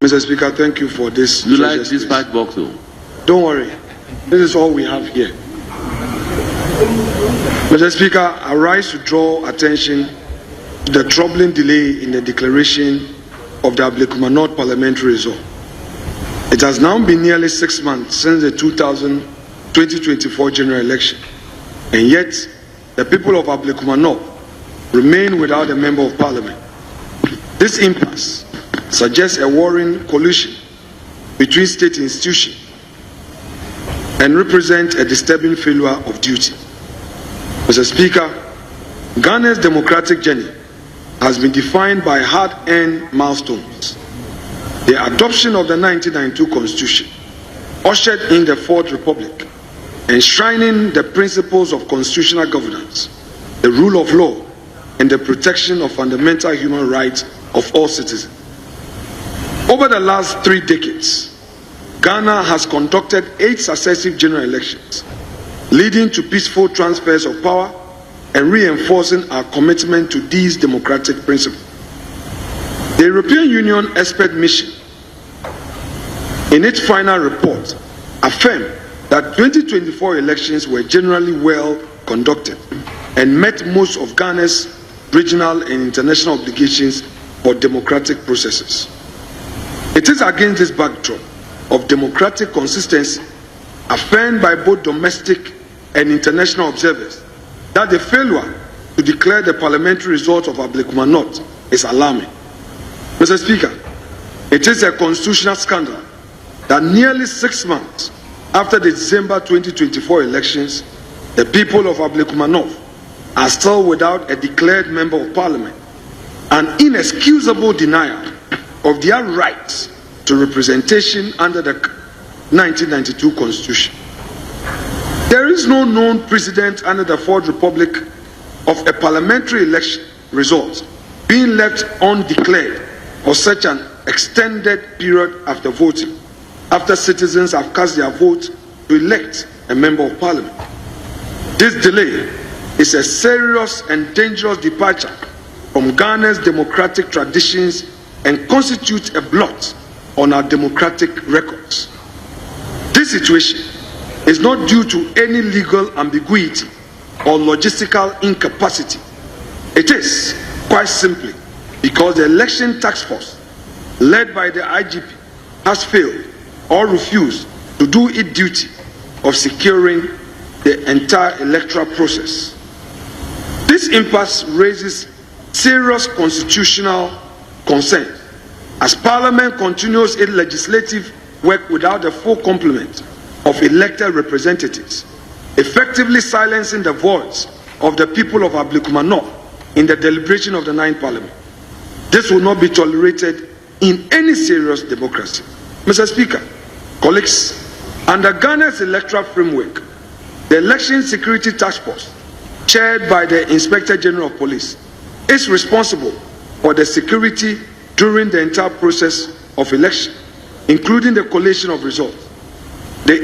Mr. Speaker, thank you for this. You like this back box, though? Don't worry. This is all we have here. Mr. Speaker, I rise to draw attention to the troubling delay in the declaration of the Ablekuma North parliamentary result. It has now been nearly 6 months since the 2024 general election, and yet the people of Ablekuma North remain without a member of parliament. This impasse suggests a worrying collusion between state institutions and represents a disturbing failure of duty. Mr. Speaker, Ghana's democratic journey has been defined by hard-earned milestones. The adoption of the 1992 Constitution ushered in the Fourth Republic, enshrining the principles of constitutional governance, the rule of law, and the protection of fundamental human rights of all citizens. Over the last 3 decades, Ghana has conducted 8 successive general elections, leading to peaceful transfers of power and reinforcing our commitment to these democratic principles. The European Union Expert Mission, in its final report, affirmed that 2024 elections were generally well conducted and met most of Ghana's regional and international obligations for democratic processes. It is against this backdrop of democratic consistency, affirmed by both domestic and international observers, that the failure to declare the parliamentary result of Ablekuma North is alarming. Mr. Speaker, it is a constitutional scandal that nearly 6 months after the December 2024 elections, the people of Ablekuma North are still without a declared member of parliament, an inexcusable denial of their rights to representation under the 1992 Constitution. There is no known precedent under the Fourth Republic of a parliamentary election result being left undeclared for such an extended period after voting, after citizens have cast their vote to elect a member of parliament. This delay is a serious and dangerous departure from Ghana's democratic traditions and constitutes a blot on our democratic records. This situation is not due to any legal ambiguity or logistical incapacity. It is, quite simply, because the election task force, led by the IGP, has failed or refused to do its duty of securing the entire electoral process. This impasse raises serious constitutional concerns as Parliament continues its legislative work without the full complement of elected representatives, effectively silencing the voice of the people of Ablekuma North in the deliberation of the 9th Parliament. This will not be tolerated in any serious democracy. Mr. Speaker, colleagues, under Ghana's electoral framework, the Election Security Task Force, chaired by the Inspector General of Police, is responsible for the security during the entire process of election, including the collation of results. The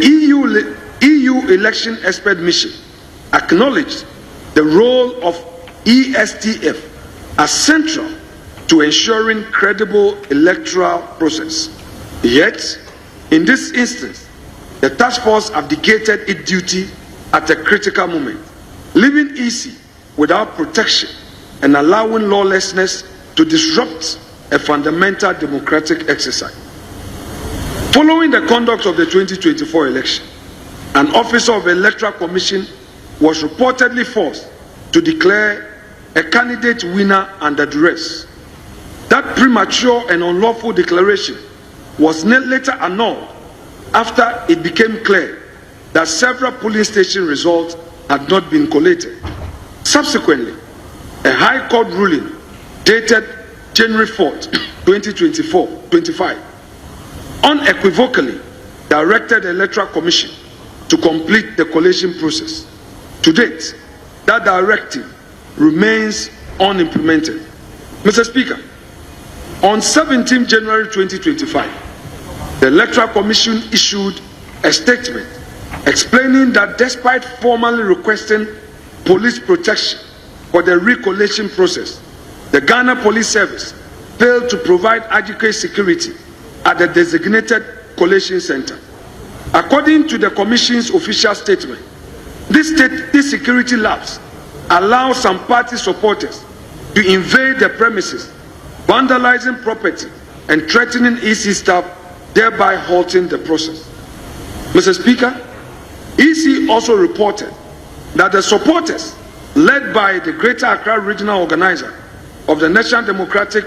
EU Election Expert Mission acknowledged the role of ESTF as central to ensuring credible electoral process. Yet, in this instance, the task force abdicated its duty at a critical moment, leaving EC without protection and allowing lawlessness to disrupt a fundamental democratic exercise. Following the conduct of the 2024 election, an officer of the Electoral Commission was reportedly forced to declare a candidate winner under duress. That premature and unlawful declaration was later annulled after it became clear that several polling station results had not been collated. Subsequently, a High Court ruling dated January 4th, 2025, unequivocally directed the Electoral Commission to complete the collation process. To date, that directive remains unimplemented. Mr. Speaker, on 17 January 2025, the Electoral Commission issued a statement explaining that despite formally requesting police protection for the recollation process, the Ghana Police Service failed to provide adequate security at the designated collation center. According to the Commission's official statement, this security lapse allows some party supporters to invade the premises, vandalizing property and threatening EC staff, thereby halting the process. Mr. Speaker, EC also reported that the supporters, led by the Greater Accra Regional Organizer of the National Democratic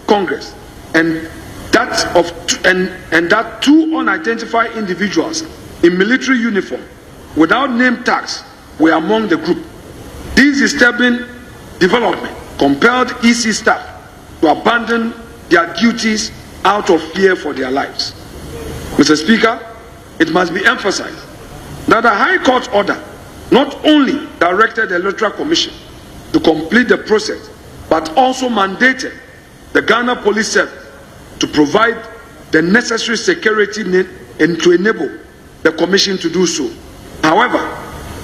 Congress, and that two unidentified individuals in military uniform without name tags were among the group. This disturbing development compelled EC staff to abandon their duties out of fear for their lives. Mr. Speaker, it must be emphasized that the High Court order not only directed the Electoral Commission to complete the process, but also mandated the Ghana Police Service to provide the necessary security and to enable the Commission to do so. However,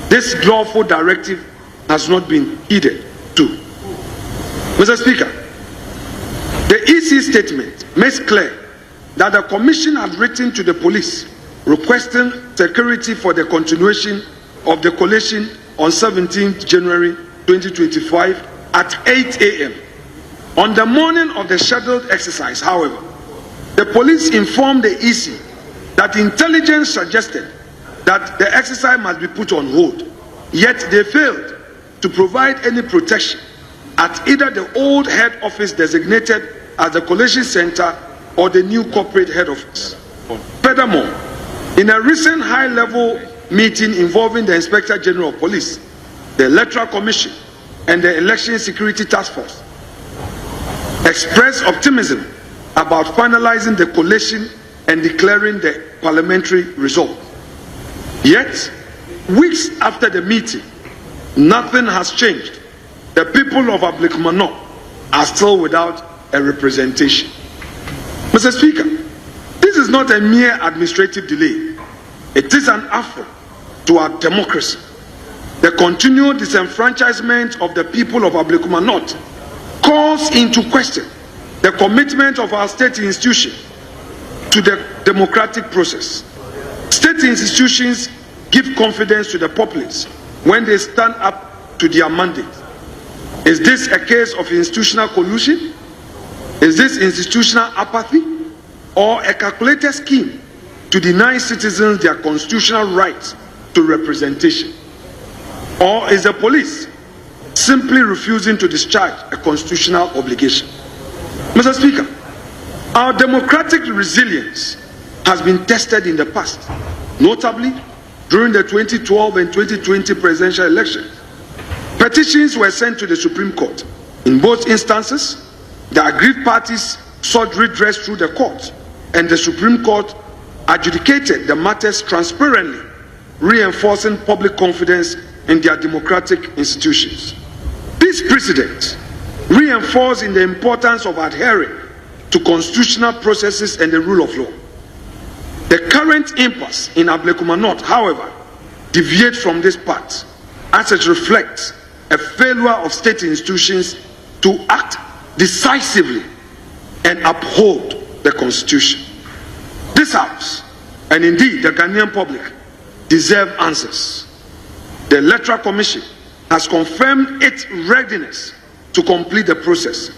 this lawful directive has not been heeded to. Mr. Speaker, the EC statement makes clear that the Commission had written to the police requesting security for the continuation of the collation on 17th January 2025 at 8 a.m. On the morning of the scheduled exercise, however, the police informed the EC that intelligence suggested that the exercise must be put on hold, yet they failed to provide any protection at either the old head office designated as the collation center or the new corporate head office. Furthermore, in a recent high-level meeting involving the Inspector General of Police, the Electoral Commission, and the Election Security Task Force, expressed optimism about finalizing the collation and declaring the parliamentary result. Yet, weeks after the meeting, nothing has changed. The people of Ablekuma are still without a representation. Mr. Speaker, this is not a mere administrative delay. It is an affront to our democracy. The continued disenfranchisement of the people of Ablekuma North calls into question the commitment of our state institutions to the democratic process. State institutions give confidence to the populace when they stand up to their mandate. Is this a case of institutional collusion? Is this institutional apathy or a calculated scheme to deny citizens their constitutional rights to representation? Or is the police simply refusing to discharge a constitutional obligation? Mr. Speaker, our democratic resilience has been tested in the past, notably during the 2012 and 2020 presidential elections. Petitions were sent to the Supreme Court. In both instances, the aggrieved parties sought redress through the court, and the Supreme Court adjudicated the matters transparently, reinforcing public confidence in their democratic institutions. This precedent reinforcing the importance of adhering to constitutional processes and the rule of law. The current impasse in Ablekuma North, however, deviates from this path, as it reflects a failure of state institutions to act decisively and uphold the Constitution. This House, and indeed the Ghanaian public, deserve answers. The Electoral Commission has confirmed its readiness to complete the process.